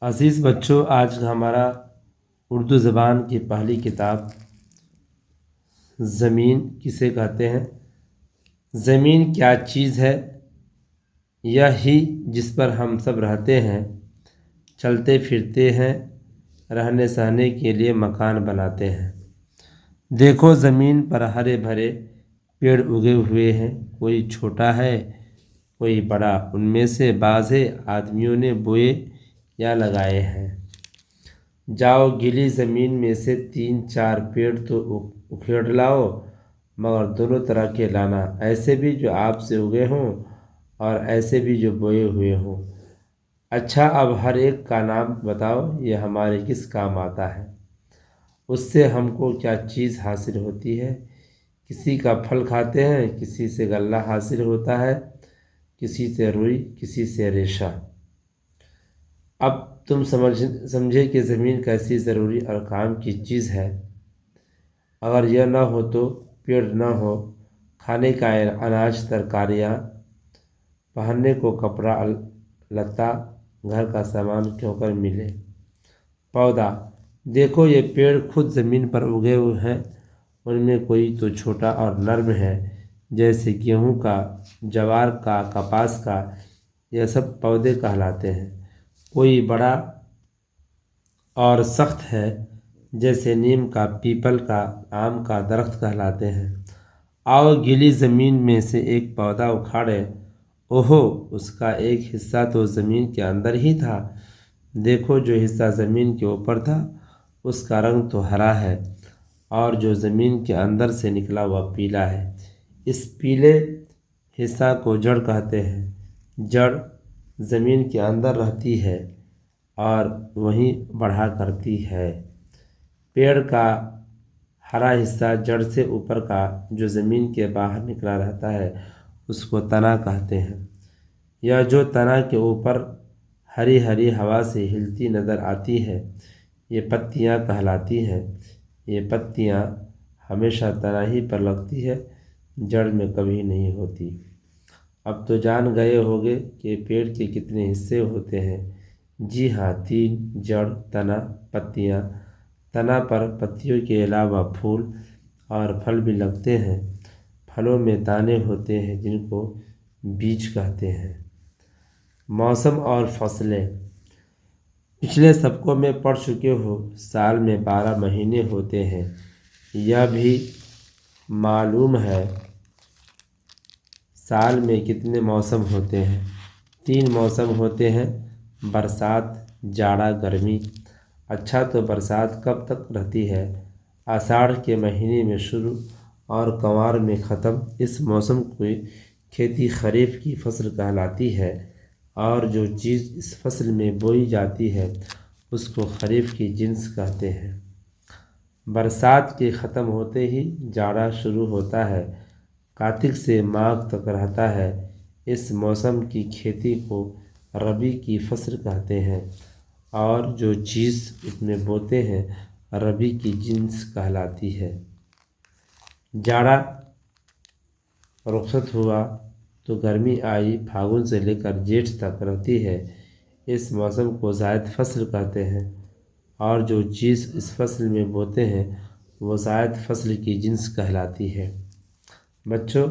عزیز بچوں، آج ہمارا اردو زبان کی پہلی کتاب زمین کسے کہتے ہیں؟ زمین کیا چیز ہے؟ یہی جس پر ہم سب رہتے ہیں، چلتے پھرتے ہیں، رہنے سہنے کے لیے مکان بناتے ہیں۔ دیکھو زمین پر ہرے بھرے پیڑ اگے ہوئے ہیں، کوئی چھوٹا ہے کوئی بڑا، ان میں سے بعض آدمیوں نے بوئے یا لگائے ہیں۔ جاؤ گیلی زمین میں سے 3-4 پیڑ تو اکھیڑ لاؤ، مگر دونوں طرح کے لانا، ایسے بھی جو آپ سے اگے ہوں اور ایسے بھی جو بوئے ہوئے ہوں۔ اچھا، اب ہر ایک کا نام بتاؤ، یہ ہمارے کس کام آتا ہے؟ اس سے ہم کو کیا چیز حاصل ہوتی ہے؟ کسی کا پھل کھاتے ہیں، کسی سے غلہ حاصل ہوتا ہے، کسی سے روئی، کسی سے ریشہ۔ اب تم سمجھے کہ زمین کیسی ضروری اور کام کی چیز ہے۔ اگر یہ نہ ہو تو پیڑ نہ ہو، کھانے کا اناج، ترکاریاں، پہننے کو کپڑا لتا، گھر کا سامان کیوں کر ملے۔ پودا، دیکھو یہ پیڑ خود زمین پر اگے ہوئے ہیں، ان میں کوئی تو چھوٹا اور نرم ہے، جیسے گیہوں کا، جوار کا، کپاس کا، یہ سب پودے کہلاتے ہیں۔ کوئی بڑا اور سخت ہے، جیسے نیم کا، پیپل کا، آم کا درخت کہلاتے ہیں۔ آؤ گیلی زمین میں سے ایک پودا اکھاڑیں۔ اوہو، اس کا ایک حصہ تو زمین کے اندر ہی تھا۔ دیکھو جو حصہ زمین کے اوپر تھا اس کا رنگ تو ہرا ہے، اور جو زمین کے اندر سے نکلا وہ پیلا ہے۔ اس پیلے حصہ کو جڑ کہتے ہیں۔ جڑ زمین کے اندر رہتی ہے اور وہیں بڑھا کرتی ہے۔ پیڑ کا ہرا حصہ جڑ سے اوپر کا جو زمین کے باہر نکلا رہتا ہے اس کو تنا کہتے ہیں۔ یا جو تنا کے اوپر ہری ہری ہوا سے ہلتی نظر آتی ہے یہ پتیاں کہلاتی ہیں۔ یہ پتیاں ہمیشہ تنا ہی پر لگتی ہے، جڑ میں کبھی نہیں ہوتی۔ اب تو جان گئے ہوگے کہ پیڑ کے کتنے حصے ہوتے ہیں۔ جی ہاں، 3: جڑ، تنا، پتیاں۔ تنا پر پتیوں کے علاوہ پھول اور پھل بھی لگتے ہیں۔ پھلوں میں دانے ہوتے ہیں جن کو بیج کہتے ہیں۔ موسم اور فصلیں، پچھلے سبقوں میں پڑھ چکے ہو، سال میں 12 مہینے ہوتے ہیں۔ یہ بھی معلوم ہے سال میں کتنے موسم ہوتے ہیں؟ 3 موسم ہوتے ہیں، برسات، جاڑا، گرمی۔ اچھا، تو برسات کب تک رہتی ہے؟ آساڑھ کے مہینے میں شروع اور کنوار میں ختم۔ اس موسم کی کھیتی خریف کی فصل کہلاتی ہے، اور جو چیز اس فصل میں بوئی جاتی ہے اس کو خریف کی جنس کہتے ہیں۔ برسات کے ختم ہوتے ہی جاڑا شروع ہوتا ہے، کارتک سے ماگھ تک رہتا ہے۔ اس موسم کی کھیتی کو ربی کی فصل کہتے ہیں، اور جو چیز اس میں بوتے ہیں ربی کی جنس کہلاتی ہے۔ جاڑا رخصت ہوا تو گرمی آئی، پھاگن سے لے کر جیٹھ تک رہتی ہے۔ اس موسم کو زائد فصل کہتے ہیں، اور جو چیز اس فصل میں بوتے ہیں وہ زائد فصل کی جنس کہلاتی ہے۔ بچوں،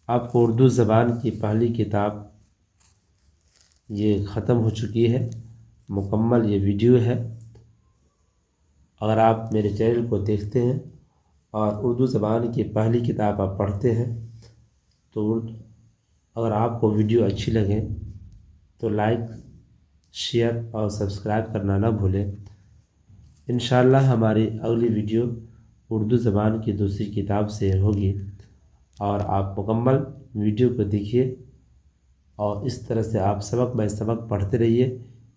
آپ کو اردو زبان کی پہلی کتاب یہ ختم ہو چکی ہے، مکمل یہ ویڈیو ہے۔ اگر آپ میرے چینل کو دیکھتے ہیں اور اردو زبان کی پہلی کتاب آپ پڑھتے ہیں تو اگر آپ کو ویڈیو اچھی لگے تو لائک، شیئر اور سبسکرائب کرنا نہ بھولیں۔ انشاءاللہ ہماری اگلی ویڈیو اردو زبان کی دوسری کتاب سے ہوگی، اور آپ مکمل ویڈیو کو دیکھیے اور اس طرح سے آپ سبق بہ سبق پڑھتے رہیے۔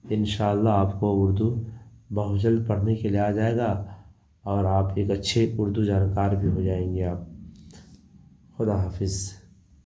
انشاءاللہ آپ کو اردو بہت جلد پڑھنے کے لیے آ جائے گا، اور آپ ایک اچھے اردو جانکار بھی ہو جائیں گے آپ۔ خدا حافظ۔